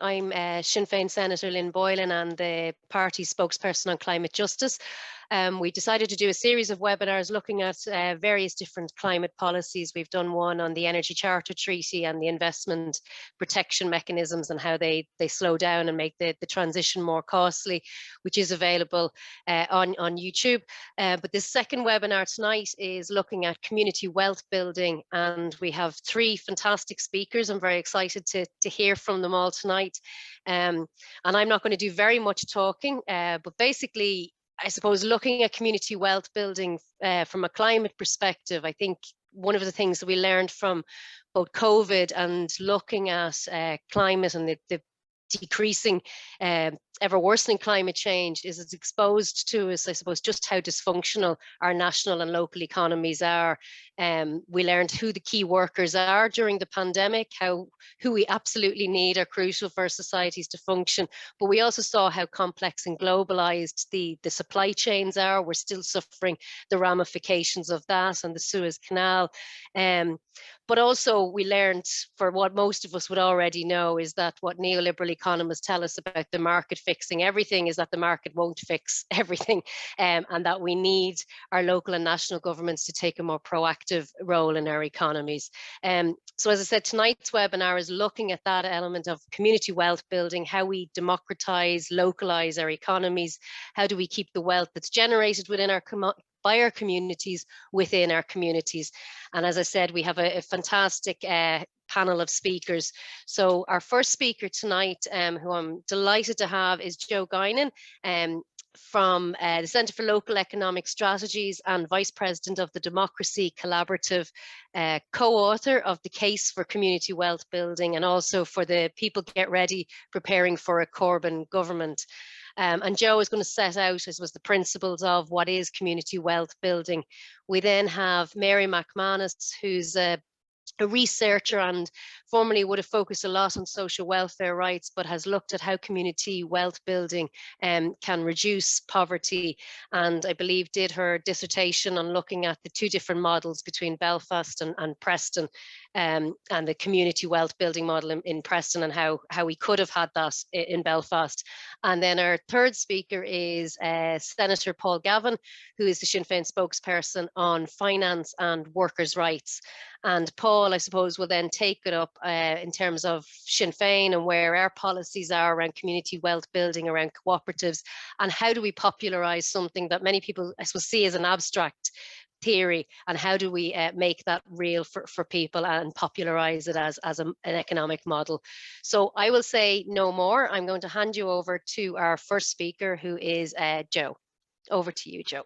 I'm Sinn Féin Senator Lynn Boylan and the party spokesperson on climate justice. We decided to do a series of webinars looking at various different climate policies. We've done one on the Energy Charter Treaty and the investment protection mechanisms and how they slow down and make the transition more costly, which is available on YouTube. But this second webinar tonight is looking at community wealth building, and we have three fantastic speakers. I'm very excited to hear from them all tonight. And I'm not going to do very much talking, but basically, I suppose looking at community wealth building from a climate perspective, I think one of the things that we learned from both COVID and looking at climate and the decreasing, ever worsening climate change is it's exposed to us, I suppose, just how dysfunctional our national and local economies are. We learned who the key workers are during the pandemic, who we absolutely need are crucial for our societies to function. But we also saw how complex and globalized the supply chains are. We're still suffering the ramifications of that and the Suez Canal. But also we learned, for what most of us would already know, is that what neoliberal economists tell us about the market fixing everything is that the market won't fix everything, and that we need our local and national governments to take a more proactive role in our economies. So as I said, tonight's webinar is looking at that element of community wealth building, how we democratize, localize our economies, how do we keep the wealth that's generated within by our communities within our communities. And as I said, we have a fantastic panel of speakers. So our first speaker tonight, who I'm delighted to have, is Joe Guinan, from the Centre for Local Economic Strategies and Vice President of the Democracy Collaborative, co-author of the Case for Community Wealth Building, and also for the People Get Ready, Preparing for a Corbyn Government. And Joe is going to set out, I suppose, the principles of what is community wealth building. We then have Mary McManus, who's a researcher and formerly would have focused a lot on social welfare rights, but has looked at how community wealth building can reduce poverty, and I believe did her dissertation on looking at the two different models between Belfast and Preston, and the community wealth building model in Preston, and how we could have had that in Belfast. And then our third speaker is Senator Paul Gavin, who is the Sinn Féin spokesperson on finance and workers' rights. And Paul, I suppose, will then take it up in terms of Sinn Féin and where our policies are around community wealth building, around cooperatives, and how do we popularise something that many people, I suppose, see as an abstract theory, and how do we make that real for people and popularise it as an economic model. So I will say no more. I'm going to hand you over to our first speaker, who is Joe. Over to you, Joe.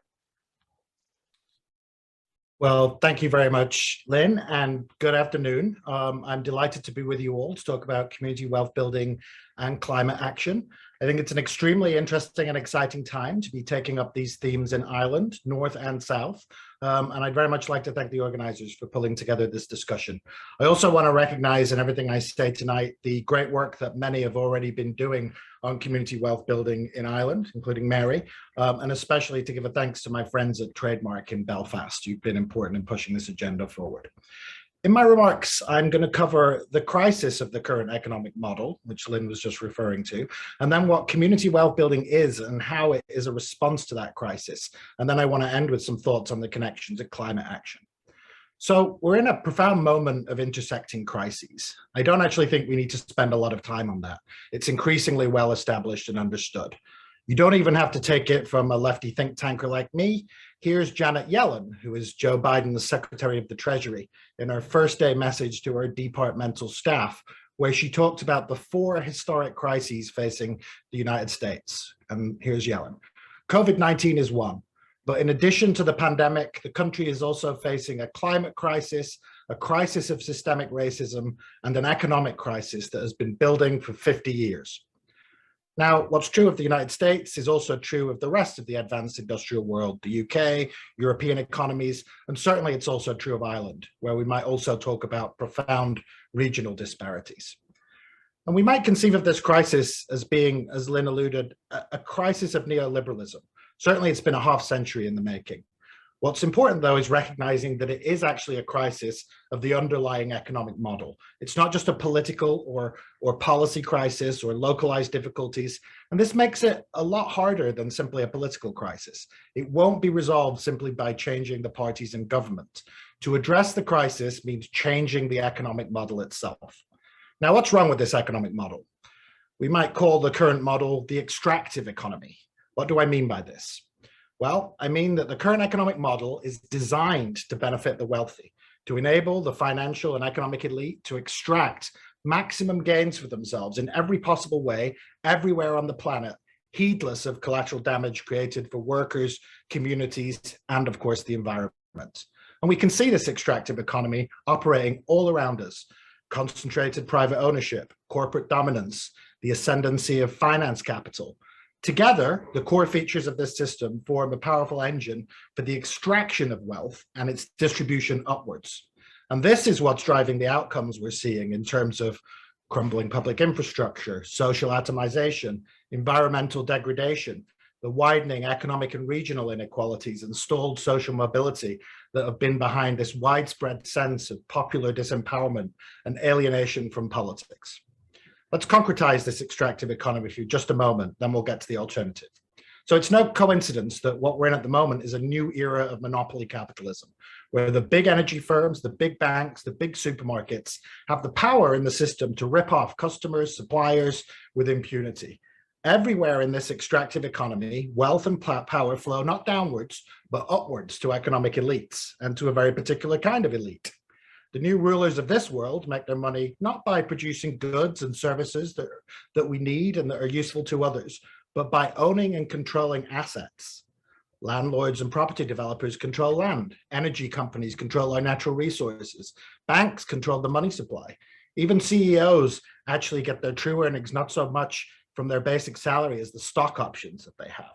Well, thank you very much, Lynn, and good afternoon. I'm delighted to be with you all to talk about community wealth building and climate action. I think it's an extremely interesting and exciting time to be taking up these themes in Ireland, North and South. And I'd very much like to thank the organisers for pulling together this discussion. I also want to recognise in everything I say tonight the great work that many have already been doing on community wealth building in Ireland, including Mary, and especially to give a thanks to my friends at Trademark in Belfast. You've been important in pushing this agenda forward. In my remarks, I'm going to cover the crisis of the current economic model, which Lynn was just referring to, and then what community wealth building is and how it is a response to that crisis. And then I want to end with some thoughts on the connection to climate action. So we're in a profound moment of intersecting crises. I don't actually think we need to spend a lot of time on that. It's increasingly well established and understood. You don't even have to take it from a lefty think tanker like me. Here's Janet Yellen, who is Joe Biden's Secretary of the Treasury, in her first day message to her departmental staff, where she talked about the 4 historic crises facing the United States. And here's Yellen. COVID-19 is one, but in addition to the pandemic, the country is also facing a climate crisis, a crisis of systemic racism, and an economic crisis that has been building for 50 years. Now, what's true of the United States is also true of the rest of the advanced industrial world, the UK, European economies, and certainly it's also true of Ireland, where we might also talk about profound regional disparities. And we might conceive of this crisis as being, as Lynn alluded, a crisis of neoliberalism. Certainly it's been a half century in the making. What's important, though, is recognizing that it is actually a crisis of the underlying economic model. It's not just a political or policy crisis or localized difficulties. And this makes it a lot harder than simply a political crisis. It won't be resolved simply by changing the parties in government. To address the crisis means changing the economic model itself. Now, what's wrong with this economic model? We might call the current model the extractive economy. What do I mean by this? Well, I mean that the current economic model is designed to benefit the wealthy, to enable the financial and economic elite to extract maximum gains for themselves in every possible way, everywhere on the planet, heedless of collateral damage created for workers, communities, and of course, the environment. And we can see this extractive economy operating all around us: concentrated private ownership, corporate dominance, the ascendancy of finance capital. Together, the core features of this system form a powerful engine for the extraction of wealth and its distribution upwards. And this is what's driving the outcomes we're seeing in terms of crumbling public infrastructure, social atomization, environmental degradation, the widening economic and regional inequalities and stalled social mobility that have been behind this widespread sense of popular disempowerment and alienation from politics. Let's concretize this extractive economy for just a moment, then we'll get to the alternative. So it's no coincidence that what we're in at the moment is a new era of monopoly capitalism, where the big energy firms, the big banks, the big supermarkets have the power in the system to rip off customers, suppliers with impunity. Everywhere in this extractive economy, wealth and power flow not downwards, but upwards to economic elites and to a very particular kind of elite. The new rulers of this world make their money not by producing goods and services that we need and that are useful to others, but by owning and controlling assets. Landlords and property developers control land. Energy companies control our natural resources. Banks control the money supply. Even CEOs actually get their true earnings not so much from their basic salary as the stock options that they have.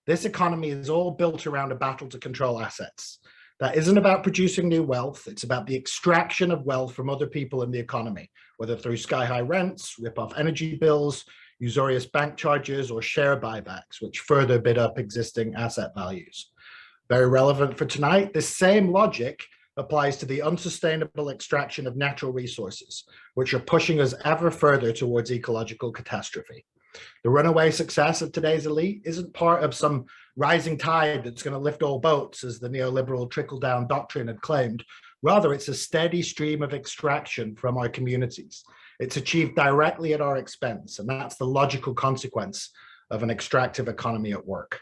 This economy is all built around a battle to control assets. That isn't about producing new wealth. It's about the extraction of wealth from other people in the economy, whether through sky-high rents, rip-off energy bills, usurious bank charges, or share buybacks, which further bid up existing asset values. Very relevant for tonight, this same logic applies to the unsustainable extraction of natural resources, which are pushing us ever further towards ecological catastrophe. The runaway success of today's elite isn't part of some rising tide that's going to lift all boats, as the neoliberal trickle-down doctrine had claimed. Rather, it's a steady stream of extraction from our communities. It's achieved directly at our expense, and that's the logical consequence of an extractive economy at work.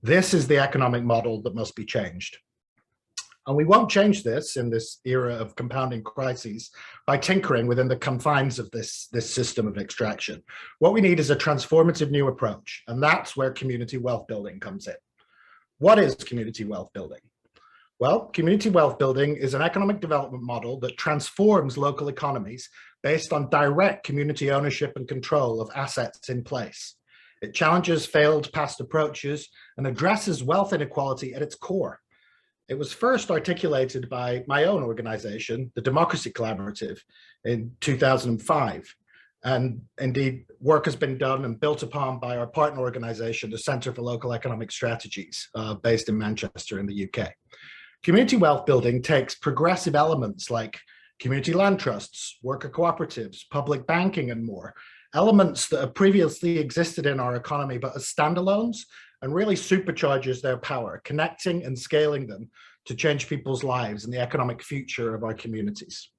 This is the economic model that must be changed. And we won't change this in this era of compounding crises by tinkering within the confines of this system of extraction. What we need is a transformative new approach, and that's where community wealth building comes in. What is community wealth building? Well, community wealth building is an economic development model that transforms local economies based on direct community ownership and control of assets in place. It challenges failed past approaches and addresses wealth inequality at its core. It was first articulated by my own organization, the Democracy Collaborative, in 2005. And indeed, work has been done and built upon by our partner organization, the Centre for Local Economic Strategies, based in Manchester in the UK. Community wealth building takes progressive elements like community land trusts, worker cooperatives, public banking, and more, elements that have previously existed in our economy, but as standalones, and really supercharges their power, connecting and scaling them to change people's lives and the economic future of our communities.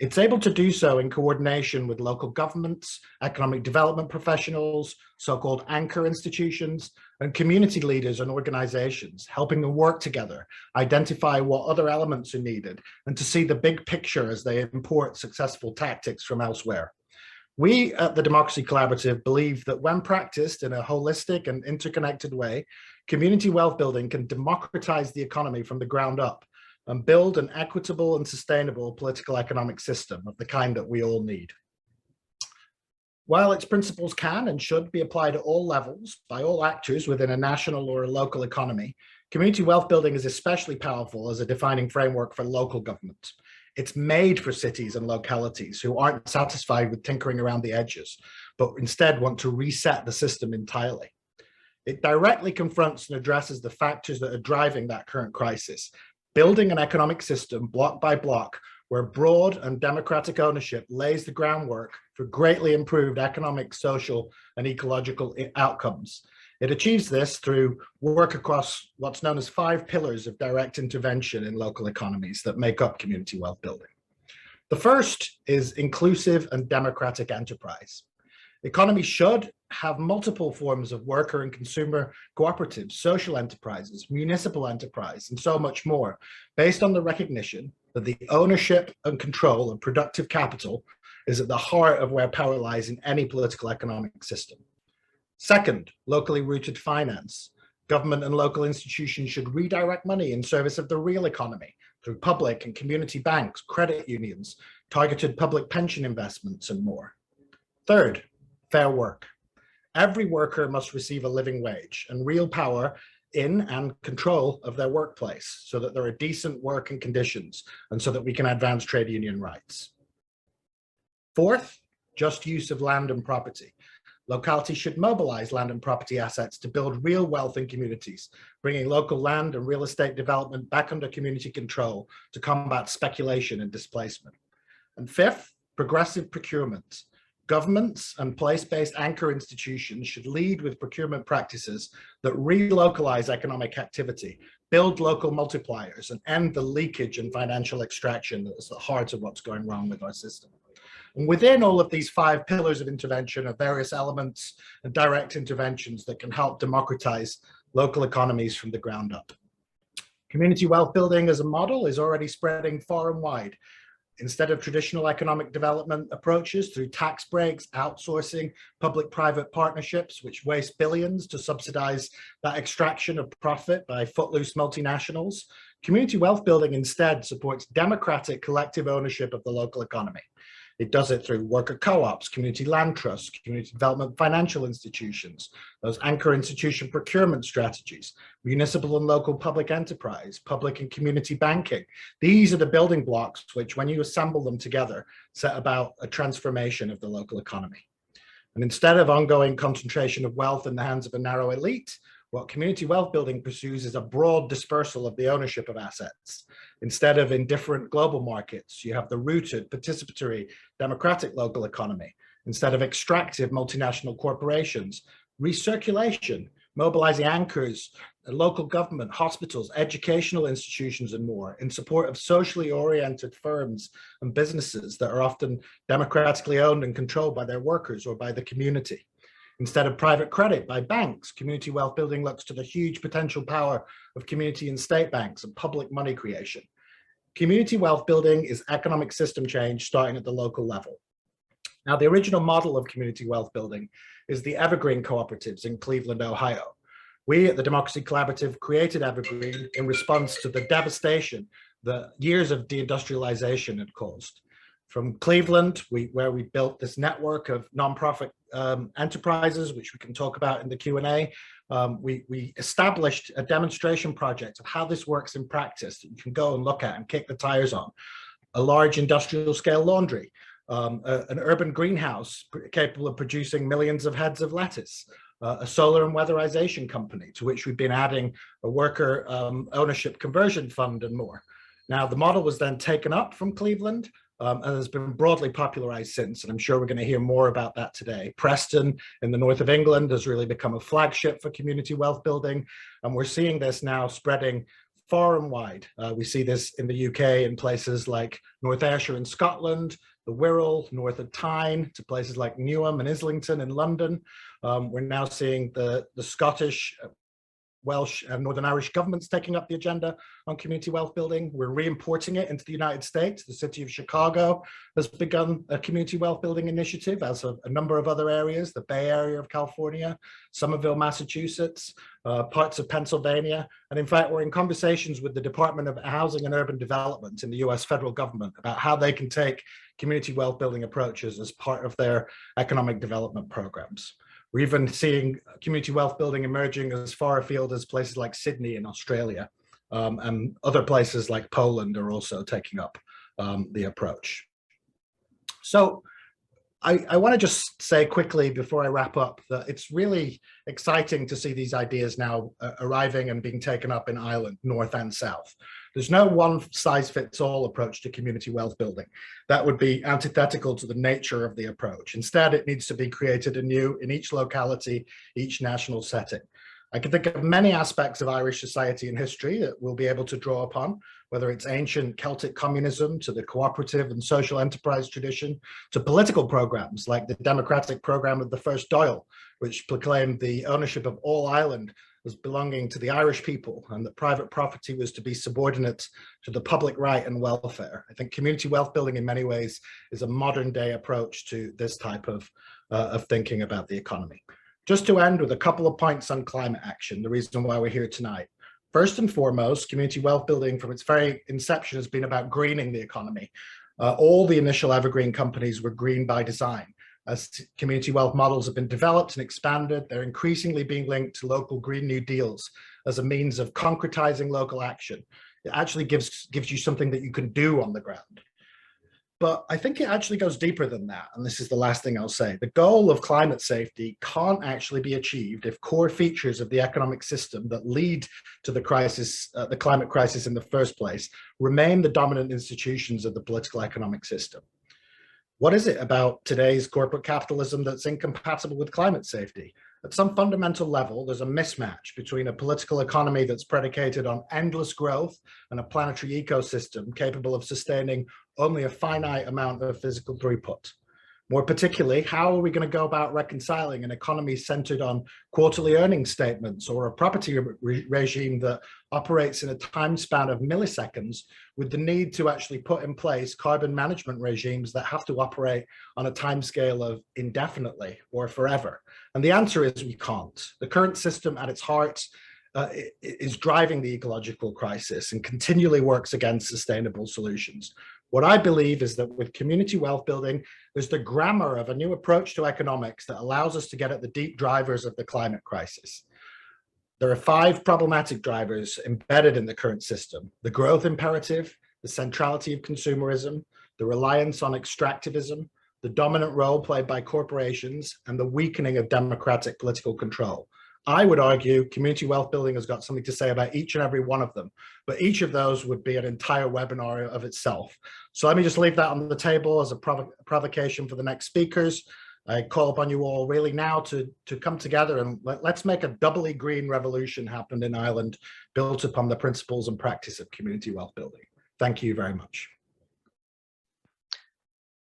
It's able to do so in coordination with local governments, economic development professionals, so-called anchor institutions, and community leaders and organizations, helping them work together, identify what other elements are needed, and to see the big picture as they import successful tactics from elsewhere. We at the Democracy Collaborative believe that when practiced in a holistic and interconnected way, community wealth building can democratize the economy from the ground up and build an equitable and sustainable political economic system of the kind that we all need. While its principles can and should be applied at all levels by all actors within a national or a local economy, community wealth building is especially powerful as a defining framework for local government. It's made for cities and localities who aren't satisfied with tinkering around the edges, but instead want to reset the system entirely. It directly confronts and addresses the factors that are driving that current crisis, building an economic system block by block where broad and democratic ownership lays the groundwork for greatly improved economic, social, and ecological outcomes. It achieves this through work across what's known as 5 pillars of direct intervention in local economies that make up community wealth building. The first is inclusive and democratic enterprise. Economies should have multiple forms of worker and consumer cooperatives, social enterprises, municipal enterprise, and so much more, based on the recognition that the ownership and control of productive capital is at the heart of where power lies in any political economic system. Second, locally rooted finance. Government and local institutions should redirect money in service of the real economy through public and community banks, credit unions, targeted public pension investments, and more. Third, fair work. Every worker must receive a living wage and real power in and control of their workplace so that there are decent working conditions and so that we can advance trade union rights. Fourth, just use of land and property. Localities should mobilize land and property assets to build real wealth in communities, bringing local land and real estate development back under community control to combat speculation and displacement. And fifth, progressive procurement. Governments and place-based anchor institutions should lead with procurement practices that relocalize economic activity, build local multipliers, and end the leakage and financial extraction that is the heart of what's going wrong with our system. And within all of these 5 pillars of intervention are various elements and direct interventions that can help democratize local economies from the ground up. Community wealth building as a model is already spreading far and wide. Instead of traditional economic development approaches through tax breaks, outsourcing, public-private partnerships, which waste billions to subsidize that extraction of profit by footloose multinationals, community wealth building instead supports democratic collective ownership of the local economy. It does it through worker co-ops, community land trusts, community development financial institutions, those anchor institution procurement strategies, municipal and local public enterprise, public and community banking. These are the building blocks which, when you assemble them together, set about a transformation of the local economy. And instead of ongoing concentration of wealth in the hands of a narrow elite, what community wealth building pursues is a broad dispersal of the ownership of assets. Instead of in different global markets, you have the rooted, participatory, democratic local economy. Instead of extractive multinational corporations, recirculation, mobilizing anchors, local government, hospitals, educational institutions, and more in support of socially oriented firms and businesses that are often democratically owned and controlled by their workers or by the community. Instead of private credit by banks, community wealth building looks to the huge potential power of community and state banks and public money creation. Community wealth building is economic system change starting at the local level. Now, the original model of community wealth building is the Evergreen cooperatives in Cleveland, Ohio. We at the Democracy Collaborative created Evergreen in response to the devastation that years of deindustrialization had caused. From Cleveland, where we built this network of nonprofit enterprises, which we can talk about in the Q&A, we established a demonstration project of how this works in practice that you can go and look at and kick the tires on. A large industrial scale laundry, an urban greenhouse capable of producing millions of heads of lettuce, a solar and weatherization company to which we've been adding a worker ownership conversion fund and more. Now, the model was then taken up from Cleveland and has been broadly popularized since, and I'm sure we're going to hear more about that today. Preston in the north of England has really become a flagship for community wealth building, and we're seeing this now spreading far and wide. We see this in the UK in places like North Ayrshire in Scotland, the Wirral, north of Tyne, to places like Newham and Islington in London. We're now seeing the Scottish, Welsh and Northern Irish governments taking up the agenda on community wealth building. We're re-importing it into the United States. The city of Chicago has begun a community wealth building initiative, as a number of other areas, the Bay Area of California, Somerville, Massachusetts, parts of Pennsylvania. And in fact, we're in conversations with the Department of Housing and Urban Development in the US federal government about how they can take community wealth building approaches as part of their economic development programs. We're even seeing community wealth building emerging as far afield as places like Sydney in Australia, and other places like Poland are also taking up the approach. So I want to just say quickly before I wrap up that it's really exciting to see these ideas now arriving and being taken up in Ireland, North and South. There's no one-size-fits-all approach to community wealth building. That would be antithetical to the nature of the approach. Instead, it needs to be created anew in each locality, each national setting. I can think of many aspects of Irish society and history that we'll be able to draw upon, whether it's ancient Celtic communism to the cooperative and social enterprise tradition, to political programs like the democratic program of the First Dáil, which proclaimed the ownership of all Ireland as belonging to the Irish people and that private property was to be subordinate to the public right and welfare. I think community wealth building in many ways is a modern day approach to this type of thinking about the economy. Just to end with a couple of points on climate action, the reason why we're here tonight. First and foremost, community wealth building from its very inception has been about greening the economy. All the initial evergreen companies were green by design. As community wealth models have been developed and expanded, they're increasingly being linked to local Green New Deals as a means of concretizing local action. It actually gives you something that you can do on the ground. But I think it actually goes deeper than that. And this is the last thing I'll say. The goal of climate safety can't actually be achieved if core features of the economic system that lead to the crisis, the climate crisis in the first place, remain the dominant institutions of the political economic system. What is it about today's corporate capitalism that's incompatible with climate safety? At some fundamental level, there's a mismatch between a political economy that's predicated on endless growth and a planetary ecosystem capable of sustaining only a finite amount of physical throughput. More particularly, how are we going to go about reconciling an economy centered on quarterly earnings statements or a property regime that operates in a time span of milliseconds with the need to actually put in place carbon management regimes that have to operate on a timescale of indefinitely or forever? And the answer is we can't. The current system at its heart is driving the ecological crisis and continually works against sustainable solutions. What I believe is that with community wealth building, there's the grammar of a new approach to economics that allows us to get at the deep drivers of the climate crisis. There are 5 problematic drivers embedded in the current system: the growth imperative, the centrality of consumerism, the reliance on extractivism, the dominant role played by corporations, and the weakening of democratic political control. I would argue community wealth building has got something to say about each and every one of them, but each of those would be an entire webinar of itself. So let me just leave that on the table as a provocation for the next speakers. I call upon you all really now to come together and let's make a doubly green revolution happen in Ireland, built upon the principles and practice of community wealth building. Thank you very much.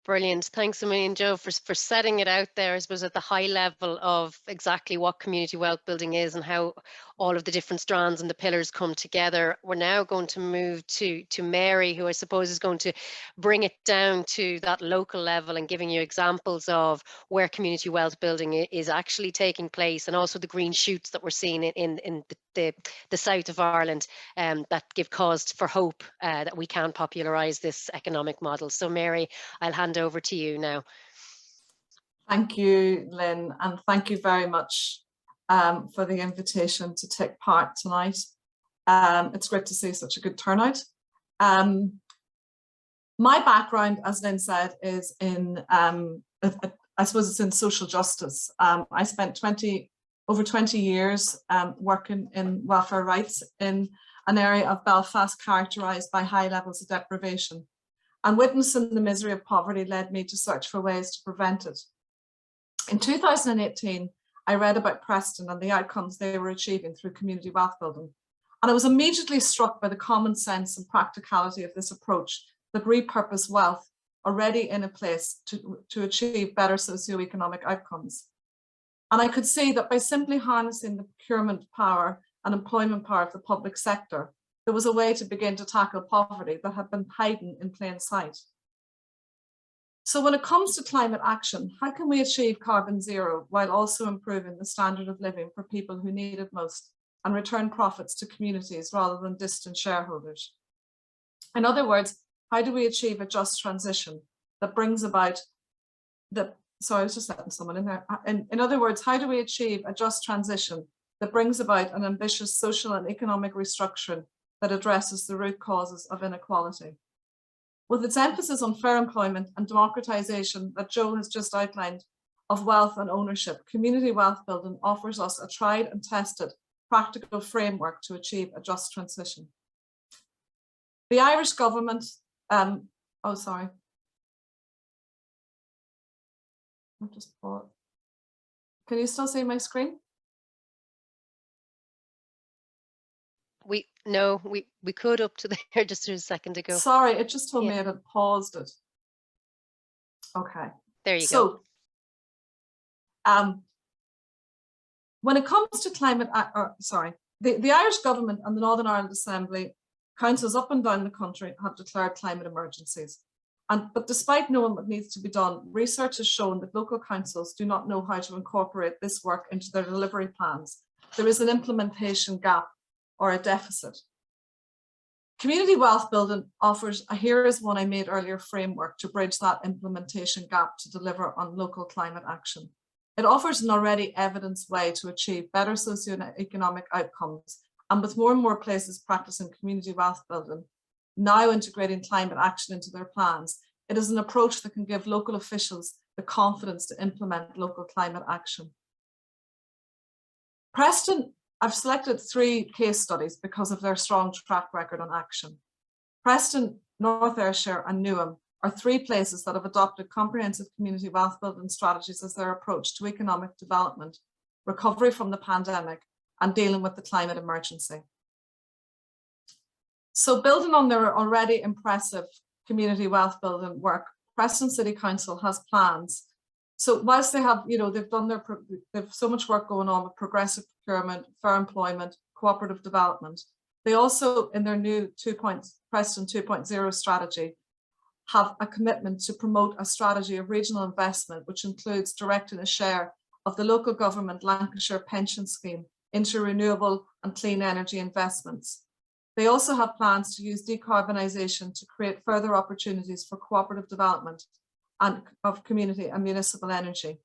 Brilliant. Thanks a million, Joe, for setting it out there, I suppose, at the high level of exactly what community wealth building is and how all of the different strands and the pillars come together. We're now going to move to Mary, who I suppose is going to bring it down to that local level and giving you examples of where community wealth building is actually taking place, and also the green shoots that we're seeing in the south of Ireland that give cause for hope that we can popularise this economic model. So Mary, I'll hand over to you now. Thank you, Lynn, and thank you very much for the invitation to take part tonight. It's great to see such a good turnout. My background, as Lynn said, is in, I suppose it's in social justice. I spent over 20 years working in welfare rights in an area of Belfast characterised by high levels of deprivation. And witnessing the misery of poverty led me to search for ways to prevent it. In 2018, I read about Preston and the outcomes they were achieving through community wealth building. And I was immediately struck by the common sense and practicality of this approach that repurposed wealth already in a place to achieve better socioeconomic outcomes. And I could see that by simply harnessing the procurement power and employment power of the public sector, there was a way to begin to tackle poverty that had been hidden in plain sight. So when it comes to climate action, how can we achieve carbon zero while also improving the standard of living for people who need it most and return profits to communities rather than distant shareholders? In other words, how do we achieve a just transition that brings about sorry, I was just letting someone in there. In other words, how do we achieve a just transition that brings about an ambitious social and economic restructuring that addresses the root causes of inequality? With its emphasis on fair employment and democratisation that Joe has just outlined of wealth and ownership, community wealth building offers us a tried and tested practical framework to achieve a just transition. The Irish government, Can you still see my screen? We could up to there just a second ago. Sorry, it just told me it had paused it. Okay. There you go. When it comes to climate, the Irish government and the Northern Ireland Assembly, councils up and down the country have declared climate emergencies. But despite knowing what needs to be done, research has shown that local councils do not know how to incorporate this work into their delivery plans. There is an implementation gap or a deficit. Community wealth building offers here is one I made earlier framework to bridge that implementation gap to deliver on local climate action. It offers an already evidenced way to achieve better socioeconomic outcomes, and with more and more places practicing community wealth building, now integrating climate action into their plans, it is an approach that can give local officials the confidence to implement local climate action. Preston, I've selected 3 case studies because of their strong track record on action. Preston, North Ayrshire and Newham are 3 places that have adopted comprehensive community wealth building strategies as their approach to economic development, recovery from the pandemic, and dealing with the climate emergency. So building on their already impressive community wealth building work, Preston City Council has plans. So whilst they have, they've so much work going on with progressive procurement, fair employment, cooperative development, they also, in their new Preston 2.0 strategy, have a commitment to promote a strategy of regional investment, which includes directing a share of the local government Lancashire pension scheme into renewable and clean energy investments. They also have plans to use decarbonisation to create further opportunities for cooperative development and of community and municipal energy.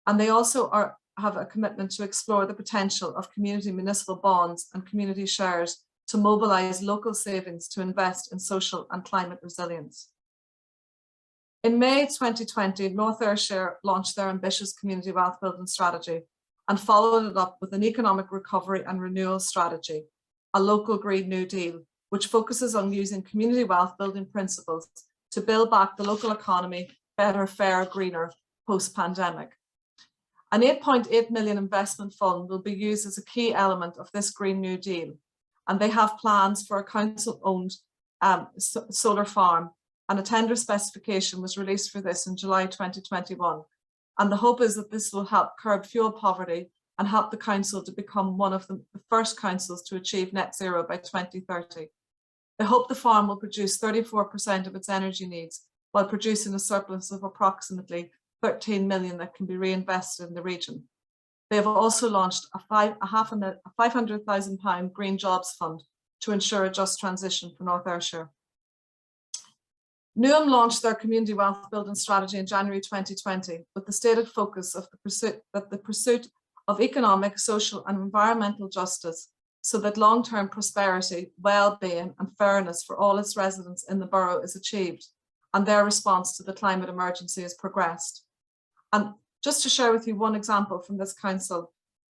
And they also have a commitment to explore the potential of community municipal bonds and community shares to mobilise local savings to invest in social and climate resilience. In May 2020, North Ayrshire launched their ambitious community wealth building strategy and followed it up with an economic recovery and renewal strategy, a local Green New Deal, which focuses on using community wealth building principles to build back the local economy better, fairer, greener post-pandemic. An 8.8 million investment fund will be used as a key element of this Green New Deal, and they have plans for a council-owned solar farm, and a tender specification was released for this in July 2021. And the hope is that this will help curb fuel poverty and help the council to become one of the first councils to achieve net zero by 2030. They hope the farm will produce 34% of its energy needs while producing a surplus of approximately 13 million that can be reinvested in the region. They have also launched a £500,000 Green Jobs Fund to ensure a just transition for North Ayrshire. Newham launched their community wealth building strategy in January 2020 with the stated focus of the pursuit of economic, social and environmental justice so that long-term prosperity, well-being and fairness for all its residents in the borough is achieved and their response to the climate emergency has progressed. And just to share with you one example from this council,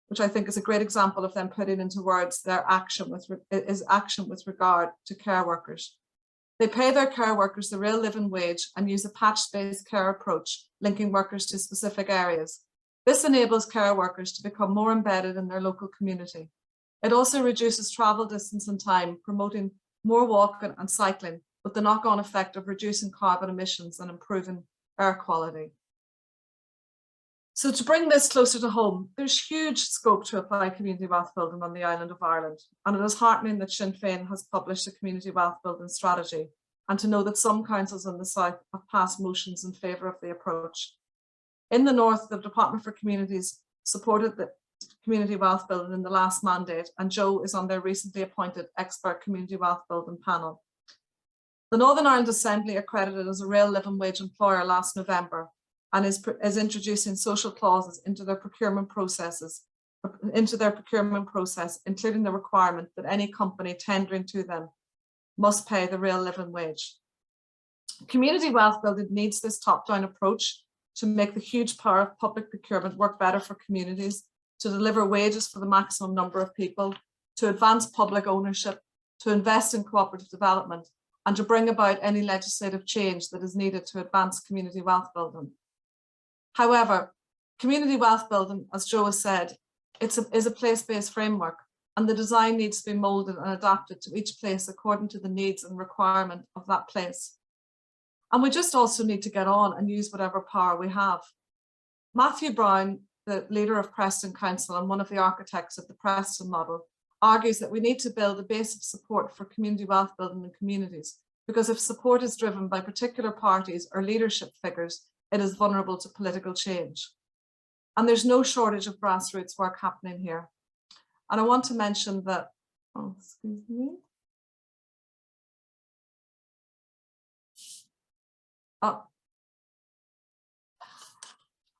which I think is a great example of them putting into words their action with regard to care workers. They pay their care workers the real living wage and use a patch-based care approach, linking workers to specific areas. This enables care workers to become more embedded in their local community. It also reduces travel distance and time, promoting more walking and cycling, with the knock-on effect of reducing carbon emissions and improving air quality. So to bring this closer to home, there's huge scope to apply community wealth building on the island of Ireland. And it is heartening that Sinn Féin has published a community wealth building strategy, and to know that some councils in the south have passed motions in favour of the approach. In the north, the Department for Communities supported the community wealth building in the last mandate, and Joe is on their recently appointed expert community wealth building panel. The Northern Ireland Assembly accredited as a real living wage employer last November and is introducing social clauses into their procurement process, including the requirement that any company tendering to them must pay the real living wage. Community wealth building needs this top-down approach to make the huge power of public procurement work better for communities, to deliver wages for the maximum number of people, to advance public ownership, to invest in cooperative development, and to bring about any legislative change that is needed to advance community wealth building. However, community wealth building, as Joe has said, is a place-based framework, and the design needs to be moulded and adapted to each place according to the needs and requirement of that place. And we just also need to get on and use whatever power we have. Matthew Brown, the leader of Preston Council and one of the architects of the Preston model, argues that we need to build a base of support for community wealth building in communities, because if support is driven by particular parties or leadership figures, it is vulnerable to political change. And there's no shortage of grassroots work happening here. And I want to mention that, oh, excuse me.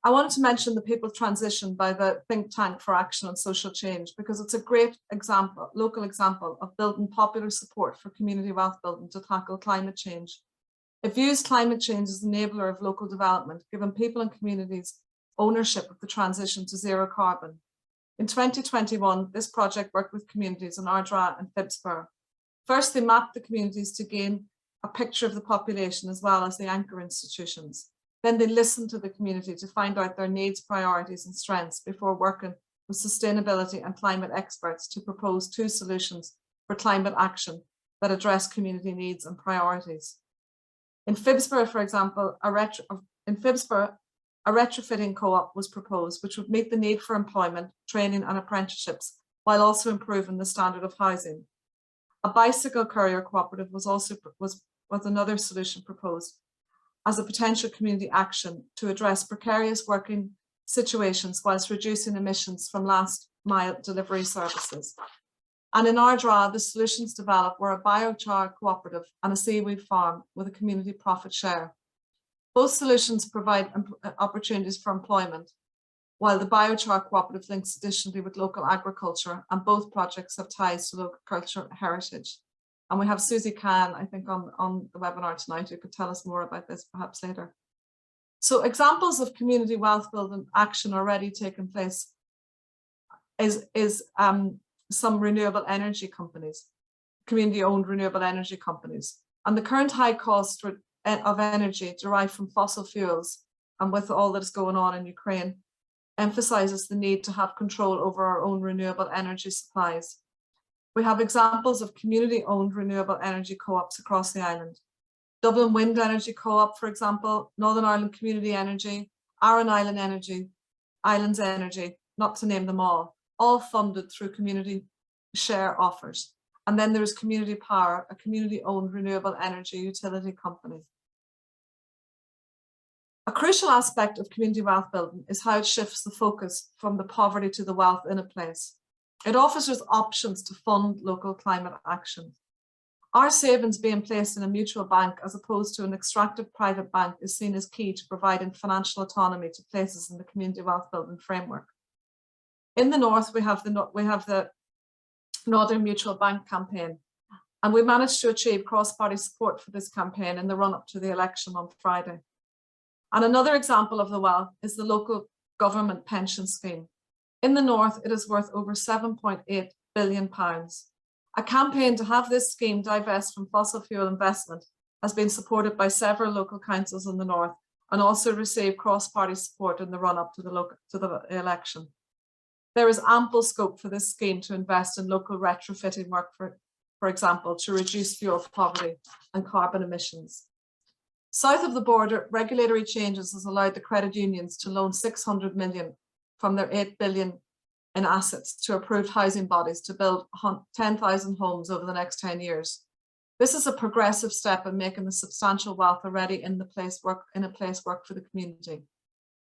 I wanted to mention the People's Transition by the Think Tank for Action on Social Change, because it's a great example, local example of building popular support for community wealth building to tackle climate change. It views climate change as an enabler of local development, giving people and communities ownership of the transition to zero carbon. In 2021, this project worked with communities in Ardra and Phibsborough. First, they mapped the communities to gain a picture of the population as well as the anchor institutions. Then they listened to the community to find out their needs, priorities and strengths before working with sustainability and climate experts to propose 2 solutions for climate action that address community needs and priorities. In Phibsborough, for example, a retrofitting co-op was proposed, which would meet the need for employment, training and apprenticeships, while also improving the standard of housing. A bicycle courier cooperative was another solution proposed as a potential community action to address precarious working situations whilst reducing emissions from last mile delivery services. And in Ardra, the solutions developed were a biochar cooperative and a seaweed farm with a community profit share. Both solutions provide opportunities for employment, while the biochar cooperative links additionally with local agriculture, and both projects have ties to local culture and heritage. And we have Susie Khan, I think, on the webinar tonight, who could tell us more about this perhaps later. So examples of community wealth building action already taking place is some renewable energy companies, community-owned renewable energy companies. And the current high cost of energy derived from fossil fuels, and with all that's going on in Ukraine, emphasizes the need to have control over our own renewable energy supplies. We have examples of community-owned renewable energy co-ops across the island. Dublin Wind Energy Co-op, for example, Northern Ireland Community Energy, Aran Island Energy, Islands Energy, not to name them all funded through community share offers. And then there's Community Power, a community-owned renewable energy utility company. A crucial aspect of community wealth building is how it shifts the focus from the poverty to the wealth in a place. It offers us options to fund local climate action. Our savings being placed in a mutual bank as opposed to an extractive private bank is seen as key to providing financial autonomy to places in the community wealth building framework. In the north, we have the Northern Mutual Bank campaign, and we managed to achieve cross-party support for this campaign in the run-up to the election on Friday. And another example of the wealth is the local government pension scheme. In the north, it is worth over £7.8 billion. A campaign to have this scheme divest from fossil fuel investment has been supported by several local councils in the north and also received cross-party support in the run-up to the election. There is ample scope for this scheme to invest in local retrofitting work, for example, to reduce fuel poverty and carbon emissions. South of the border, regulatory changes has allowed the credit unions to loan 600 million from their 8 billion in assets to approved housing bodies to build 10,000 homes over the next 10 years. This is a progressive step in making the substantial wealth already in a place work for the community.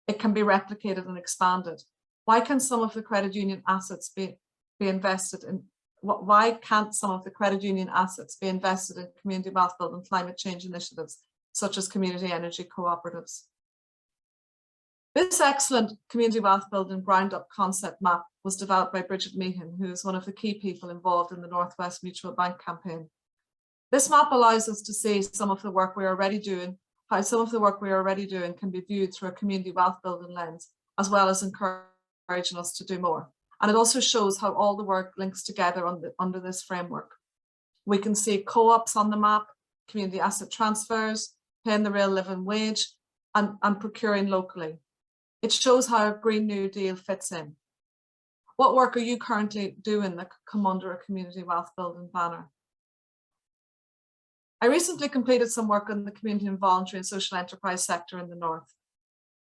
It can be replicated and expanded. Why can't some of the credit union assets be invested in? Why can't some of the credit union assets be invested in community wealth building climate change initiatives, such as community energy cooperatives? This excellent community wealth building ground-up concept map was developed by Bridget Meehan, who is one of the key people involved in the Northwest Mutual Bank campaign. This map allows us to see some of the work we are already doing, how some of the work we are already doing can be viewed through a community wealth building lens, as well as encouraging us to do more. And it also shows how all the work links together under this framework. We can see co-ops on the map, community asset transfers, paying the real living wage, and procuring locally. It shows how a Green New Deal fits in. What work are you currently doing that could come under a community wealth building banner? I recently completed some work on the community and voluntary and social enterprise sector in the North.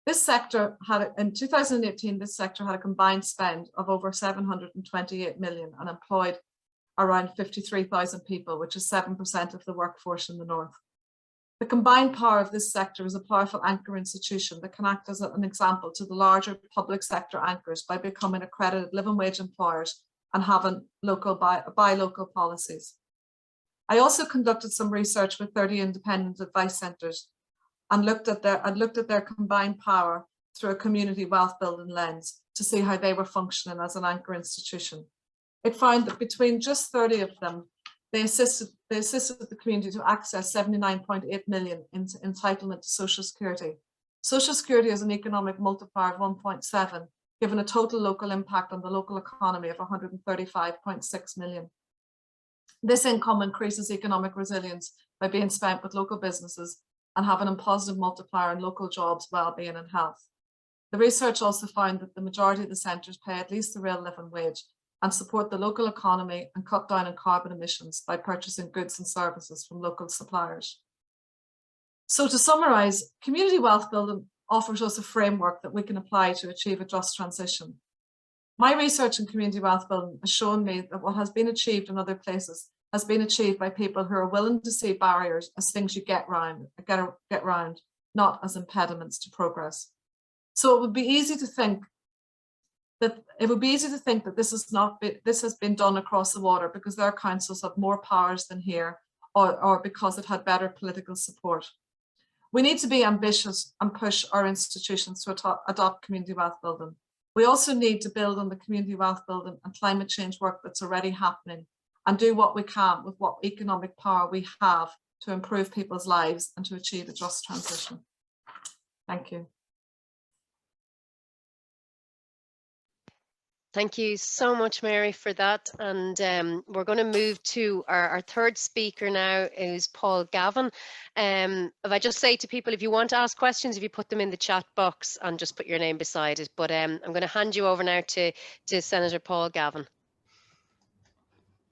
This sector had, in 2018, this sector had a combined spend of over 728 million and employed around 53,000 people, which is 7% of the workforce in the North. The combined power of this sector is a powerful anchor institution that can act as an example to the larger public sector anchors by becoming accredited living wage employers and having buy local policies. I also conducted some research with 30 independent advice centres and looked at their combined power through a community wealth building lens to see how they were functioning as an anchor institution. It found that between just 30 of them, they assisted the community to access 79.8 million in entitlement to Social Security. Social Security is an economic multiplier of 1.7, given a total local impact on the local economy of 135.6 million. This income increases economic resilience by being spent with local businesses and having a positive multiplier on local jobs, well-being and health. The research also found that the majority of the centres pay at least the real living wage and support the local economy and cut down on carbon emissions by purchasing goods and services from local suppliers. So to summarise, community wealth building offers us a framework that we can apply to achieve a just transition. My research in community wealth building has shown me that what has been achieved in other places has been achieved by people who are willing to see barriers as things you get round, not as impediments to progress. So it would be easy to think that this has been done across the water because their councils have more powers than here, or because it had better political support. We need to be ambitious and push our institutions to adopt community wealth building. We also need to build on the community wealth building and climate change work that's already happening and do what we can with what economic power we have to improve people's lives and to achieve a just transition. Thank you. Thank you so much, Mary, for that. And we're going to move to our third speaker now, who's Paul Gavin. If I just say to people, if you want to ask questions, if you put them in the chat box and just put your name beside it. But I'm going to hand you over now to Senator Paul Gavin.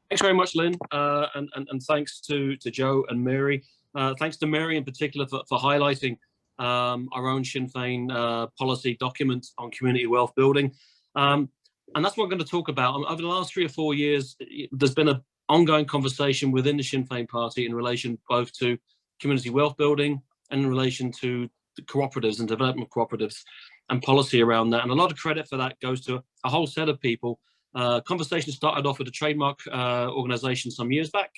Thanks very much, Lynn, and thanks to Joe and Mary. Thanks to Mary in particular for highlighting our own Sinn Féin policy document on community wealth building. And that's what I'm going to talk about. Over the last 3 or 4 years, there's been an ongoing conversation within the Sinn Féin party in relation both to community wealth building and in relation to the cooperatives and development cooperatives and policy around that. And a lot of credit for that goes to a whole set of people. Conversation started off with a trademark organisation some years back,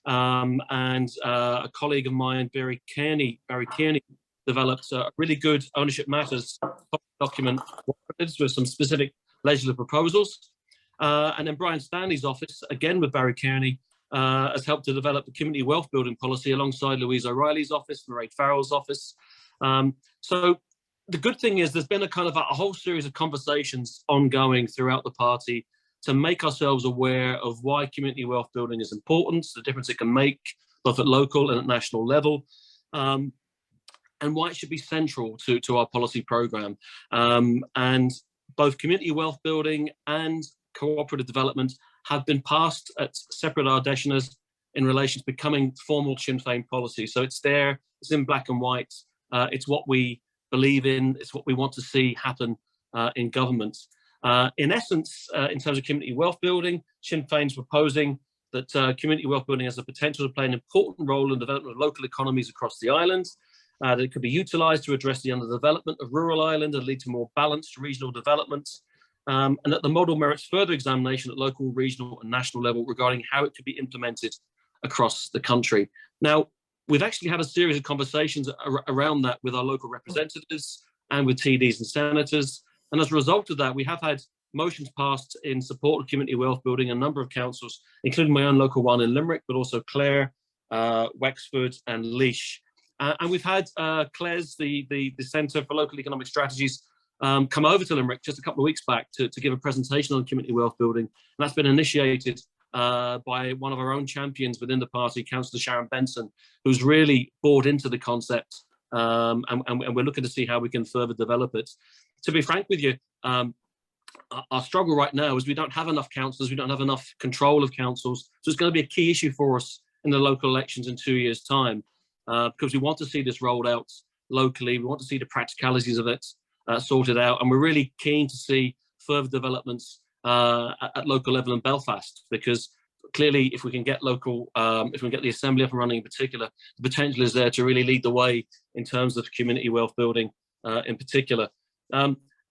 and a colleague of mine, Barry Kearney, developed a really good ownership matters document with some specific legislative proposals. And then Brian Stanley's office, again with Barry Kearney, has helped to develop the community wealth building policy alongside Louise O'Reilly's office, Mairead Farrell's office. So the good thing is there's been a kind of a whole series of conversations ongoing throughout the party to make ourselves aware of why community wealth building is important, the difference it can make both at local and at national level, and why it should be central to our policy programme. And both community wealth building and cooperative development have been passed at separate ardéisines in relation to becoming formal Sinn Féin policy. So it's there, it's in black and white, it's what we believe in, it's what we want to see happen in government. In essence, in terms of community wealth building, Sinn Féin's proposing that community wealth building has the potential to play an important role in the development of local economies across the island, that it could be utilised to address the underdevelopment of rural Ireland and lead to more balanced regional development, and that the model merits further examination at local, regional and national level regarding how it could be implemented across the country. Now, we've actually had a series of conversations around that with our local representatives and with TDs and senators. And as a result of that, we have had motions passed in support of community wealth building in a number of councils, including my own local one in Limerick, but also Clare, Wexford and Laois. And we've had Claire's, the Centre for Local Economic Strategies, come over to Limerick just a couple of weeks back to give a presentation on community wealth building. And that's been initiated by one of our own champions within the party, Councillor Sharon Benson, who's really bought into the concept. And we're looking to see how we can further develop it. To be frank with you, our struggle right now is we don't have enough councillors, we don't have enough control of councils. So it's going to be a key issue for us in the local elections in 2 years' time, because we want to see this rolled out locally. We want to see the practicalities of it sorted out, and we're really keen to see further developments at local level in Belfast, because clearly if we can get local, if we can get the Assembly up and running in particular, the potential is there to really lead the way in terms of community wealth building in particular.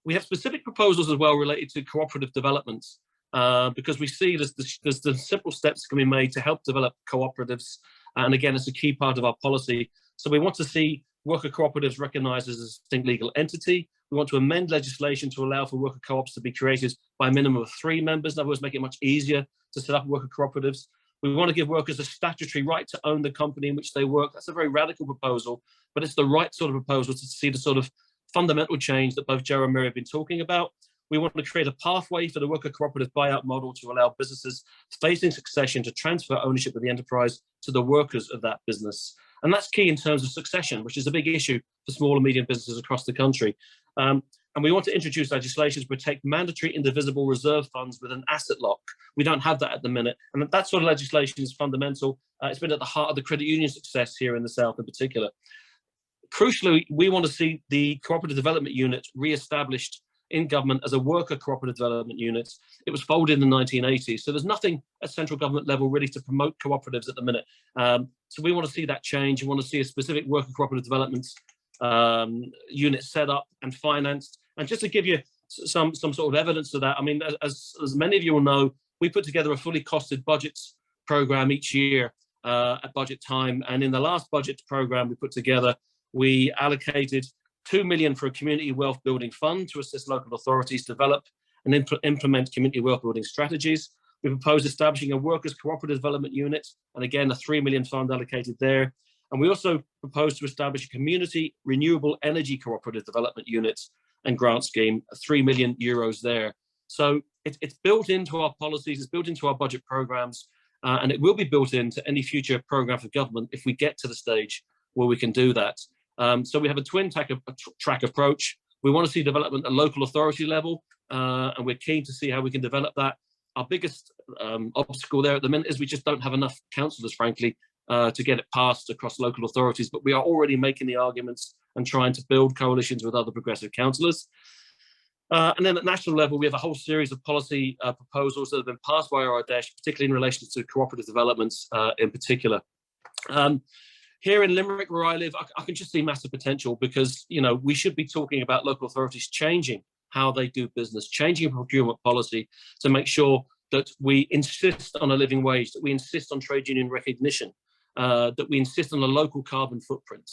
We have specific proposals as well related to cooperative developments, because we see there's the simple steps that can be made to help develop cooperatives. And again, it's a key part of our policy. So we want to see worker cooperatives recognised as a distinct legal entity. We want to amend legislation to allow for worker co-ops to be created by a minimum of 3 members. In other words, make it much easier to set up worker cooperatives. We want to give workers a statutory right to own the company in which they work. That's a very radical proposal, but it's the right sort of proposal to see the sort of fundamental change that both Joe and Mary have been talking about. We want to create a pathway for the worker cooperative buyout model to allow businesses facing succession to transfer ownership of the enterprise to the workers of that business. And that's key in terms of succession, which is a big issue for small and medium businesses across the country. And we want to introduce legislation to protect mandatory indivisible reserve funds with an asset lock. We don't have that at the minute. And that sort of legislation is fundamental. It's been at the heart of the credit union success here in the South in particular. Crucially, we want to see the Cooperative Development Unit re-established in government as a worker cooperative development unit. It was folded in the 1980s, so there's nothing at central government level really to promote cooperatives at the minute. So we want to see that change. We want to see a specific worker cooperative development unit set up and financed. And just to give you some sort of evidence of that, I mean, as many of you will know, we put together a fully costed budgets program each year at budget time. And in the last budget program we put together, we allocated 2 million for a community wealth building fund to assist local authorities develop and implement community wealth building strategies. We proposed establishing a workers cooperative development unit, and again, a 3 million fund allocated there. And we also proposed to establish a community renewable energy cooperative development unit and grant scheme, 3 million euros there. So it's built into our policies, it's built into our budget programs, and it will be built into any future program for government if we get to the stage where we can do that. So we have a twin track approach. We want to see development at local authority level, and we're keen to see how we can develop that. Our biggest obstacle there at the minute is we just don't have enough councillors, frankly, to get it passed across local authorities, but we are already making the arguments and trying to build coalitions with other progressive councillors. And then at national level, we have a whole series of policy proposals that have been passed by our Ardèche, particularly in relation to cooperative developments in particular. Here in Limerick, where I live, I can just see massive potential because, you know, we should be talking about local authorities changing how they do business, changing procurement policy to make sure that we insist on a living wage, that we insist on trade union recognition, that we insist on a local carbon footprint,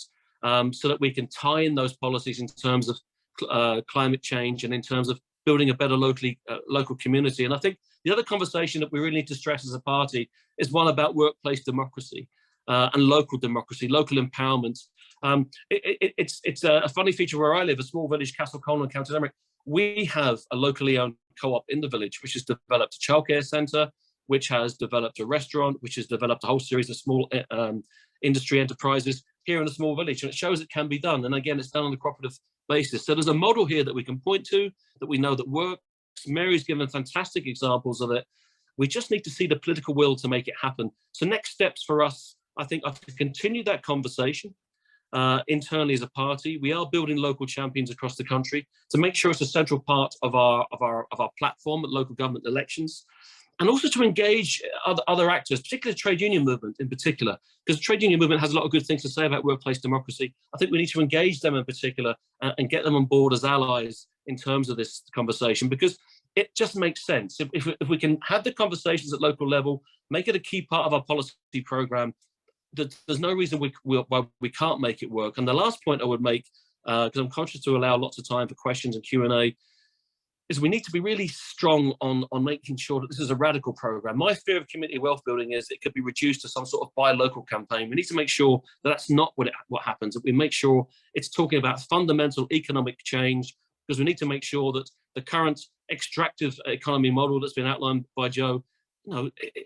so that we can tie in those policies in terms of climate change and in terms of building a better local community. And I think the other conversation that we really need to stress as a party is one about workplace democracy. And local democracy, local empowerment. It's a funny feature where I live, a small village, Castleconan, County Limerick. We have a locally owned co-op in the village, which has developed a childcare centre, which has developed a restaurant, which has developed a whole series of small industry enterprises here in a small village. And it shows it can be done. And again, it's done on a cooperative basis. So there's a model here that we can point to, that we know that works. Mary's given fantastic examples of it. We just need to see the political will to make it happen. So next steps for us, I think, are to continue that conversation internally as a party. We are building local champions across the country to make sure it's a central part of our platform at local government elections, and also to engage other actors, particularly the trade union movement in particular, because the trade union movement has a lot of good things to say about workplace democracy. I think we need to engage them in particular and get them on board as allies in terms of this conversation, because it just makes sense. If we can have the conversations at local level, make it a key part of our policy programme, there's no reason why we can't make it work. And the last point I would make, because I'm conscious to allow lots of time for questions and Q&A, is we need to be really strong on making sure that this is a radical program. My fear of community wealth building is it could be reduced to some sort of buy local campaign. We need to make sure that that's not what happens, that we make sure it's talking about fundamental economic change, because we need to make sure that the current extractive economy model that's been outlined by Joe,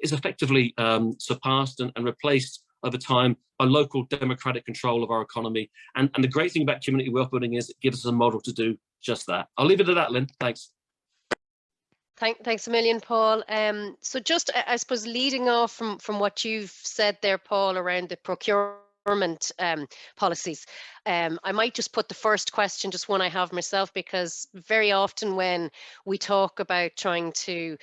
is effectively surpassed and replaced over time by local democratic control of our economy. And the great thing about community wealth building is it gives us a model to do just that. I'll leave it at that, Lynn. Thanks. Thanks a million, Paul. So just, I suppose, leading off from what you've said there, Paul, around the procurement policies, I might just put the first question, just one I have myself, because very often when we talk about trying to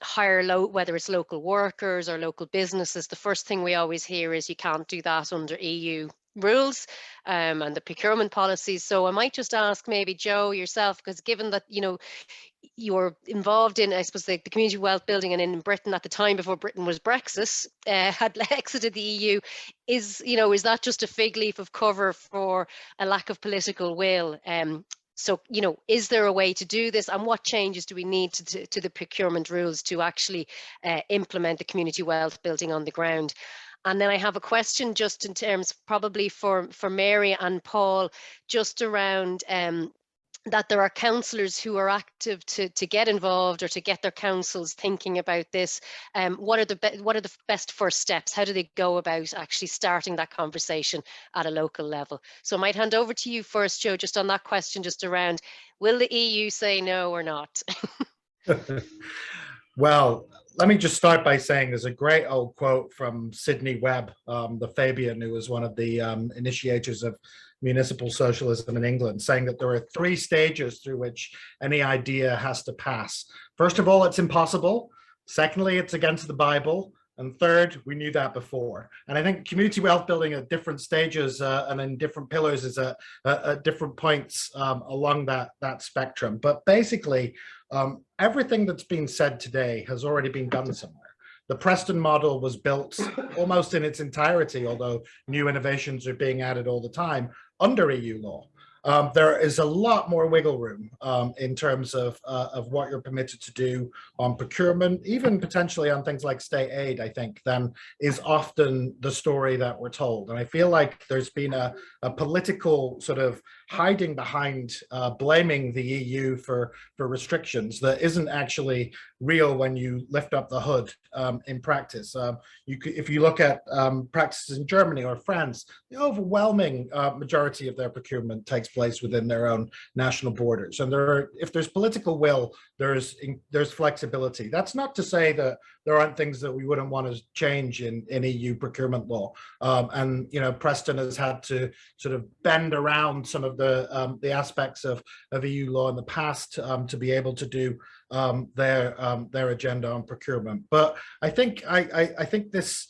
hire whether it's local workers or local businesses, the first thing we always hear is you can't do that under EU rules and the procurement policies. So I might just ask maybe Joe yourself, because given that you're involved in, I suppose, the community wealth building, and in Britain at the time before Britain was Brexit, had exited the EU, is that just a fig leaf of cover for a lack of political will? So, is there a way to do this, and what changes do we need to the procurement rules to actually implement the community wealth building on the ground? And then I have a question just in terms probably for Mary and Paul, just around that there are councillors who are active to get involved or to get their councils thinking about this. What are the best first steps? How do they go about actually starting that conversation at a local level? So I might hand over to you first, Joe, just on that question, just around, will the EU say no or not? Well, let me just start by saying there's a great old quote from Sidney Webb, the Fabian, who was one of the initiators of municipal socialism in England, saying that there are 3 stages through which any idea has to pass. First of all, it's impossible. Secondly, it's against the Bible. And third, we knew that before. And I think community wealth building at different stages and in different pillars is at different points along that spectrum. But basically, everything that's been said today has already been done somewhere. The Preston model was built almost in its entirety, although new innovations are being added all the time, under EU law. There is a lot more wiggle room in terms of what you're permitted to do on procurement, even potentially on things like state aid, I think, than is often the story that we're told. And I feel like there's been a political sort of hiding behind blaming the EU for restrictions that isn't actually real when you lift up the hood in practice. If you look at practices in Germany or France, the overwhelming majority of their procurement takes place within their own national borders. And if there's political will, there's flexibility. That's not to say that there aren't things that we wouldn't want to change in EU procurement law. And Preston has had to sort of bend around some of the aspects of EU law in the past to be able to do their agenda on procurement. But I think that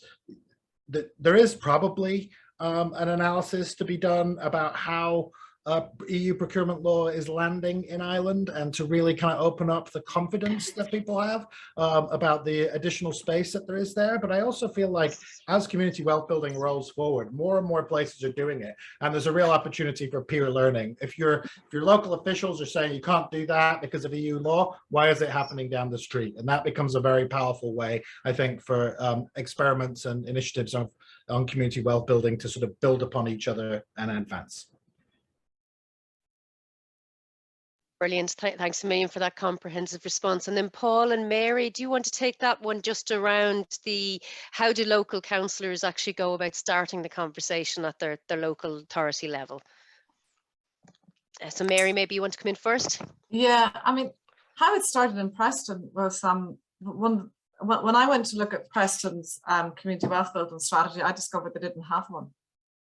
there is probably an analysis to be done about how EU procurement law is landing in Ireland, and to really kind of open up the confidence that people have about the additional space that there is there. But I also feel like as community wealth building rolls forward, more and more places are doing it, and there's a real opportunity for peer learning. If your local officials are saying you can't do that because of EU law, why is it happening down the street? And that becomes a very powerful way, I think, for experiments and initiatives on community wealth building to sort of build upon each other and advance. Brilliant. Thanks a million for that comprehensive response. And then Paul and Mary, do you want to take that one just around how do local councillors actually go about starting the conversation at their local authority level? So Mary, maybe you want to come in first? Yeah, I mean, how it started in Preston was when I went to look at Preston's community wealth building strategy, I discovered they didn't have one.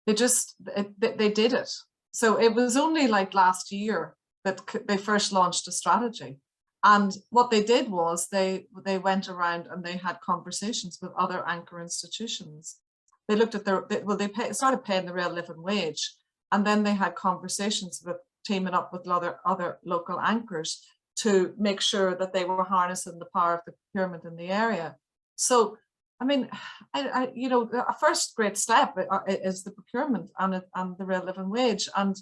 They did it. So it was only like last year that they first launched a strategy. And what they did was they went around and they had conversations with other anchor institutions. They looked at started paying the real living wage. And then they had conversations with teaming up with other local anchors to make sure that they were harnessing the power of the procurement in the area. So, I mean, a first great step is the procurement and the real living wage. And